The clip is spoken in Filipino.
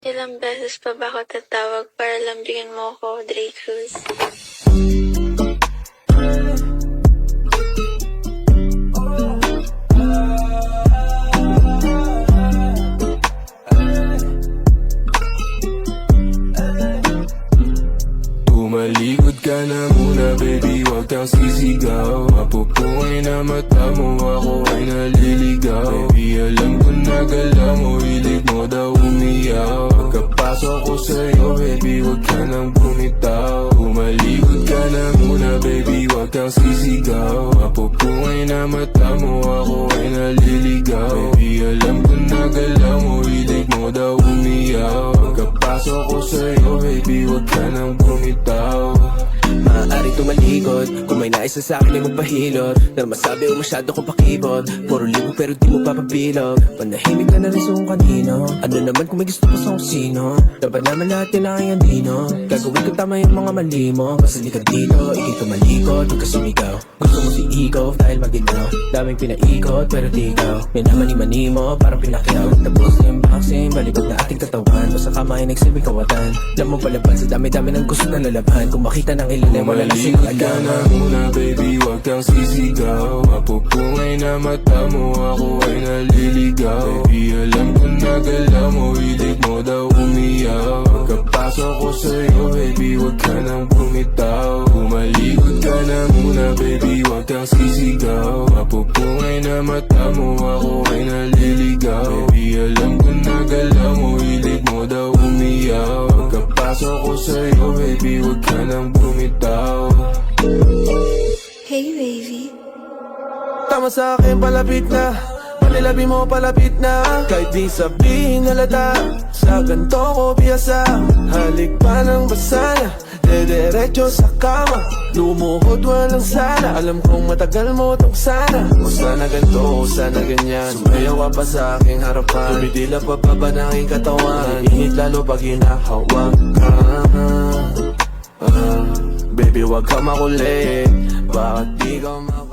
Ilang beses pa ba ako tatawag para lambingin mo ko, Dre Cruz? Tumalikod ka na muna, baby, wag kang sisigaw. Mapupungay na mata mo, ako ay naliligaw. Baby, alam ko na galaw mo, hilig mo daw umiyaw. Pagkapasok ko sa'yo, baby, wag ka nang bumitaw. Tumalikod ka na muna, baby, wag kang sisigaw. Mapupungay na mata mo, ako ay naliligaw. Baby, alam ko na galaw mo, hilig mo daw umiyaw. Pagkapasok ko sa'yo, baby, wag ka nang bumitaw. Maaaring tumalikod kung may nais na sa'kin ay magpahilot. Na masabi o masyado kong pakibot. Puro libo pero di mo papabilog. Panahimik ka na rin sa kung kanino. Ano naman kung may gusto pa sa kung sino. Dapat naman lahat nila ay andino. Gagawin ko tama yung mga mali mo. Basta di ka dito, ikay tumalikod, huwag ka sumigaw. Gusto mo si Ego dahil maginaw. Daming pinaikot pero di ikaw. Minamani-mani mo parang pinakyaw. Tapos na yung boxing, balikot na ating katawan. Basta kamay nagsilbing kawatan. Alam mo palaban sa dami-dami ng gusto na lalaban. Kung makita ng ilan wala na silang Tumalikod ka na muna, baby, wag kang sisigaw. Mapupungay na mata mo, ako ay naliligaw. Baby, alam ko na galaw mo, hilig mo daw umiyaw. Pagkapasok ko sa'yo, baby, wag ka nang bumitaw. Tumalikod ka na muna, baby, wag kang sisigaw. Mapupungay na mata mo, ako ay naliligaw. Baby, alam ko na galaw mo, hilig mo daw umiyaw. Pagkapasok ko sa'yo, baby, wag ka nang bumitaw. Hey, baby. Tama sa akin, palapit na. Panilabi mo, palapit na. Kahit di sabihin halata, sa ganto ko piyasa. Halik pa ng basa na, dediretso sa kama. Lumuhod walang sana, alam kong matagal mo tong sana. O sana ganto, o sana ganyan. Sumayaw ka pa sa aking harapan. Tumidila pa ba ng aking katawan. Init lalo pag hinahawak ka. Baby, wag ka makulit. Bakit di ka makulit?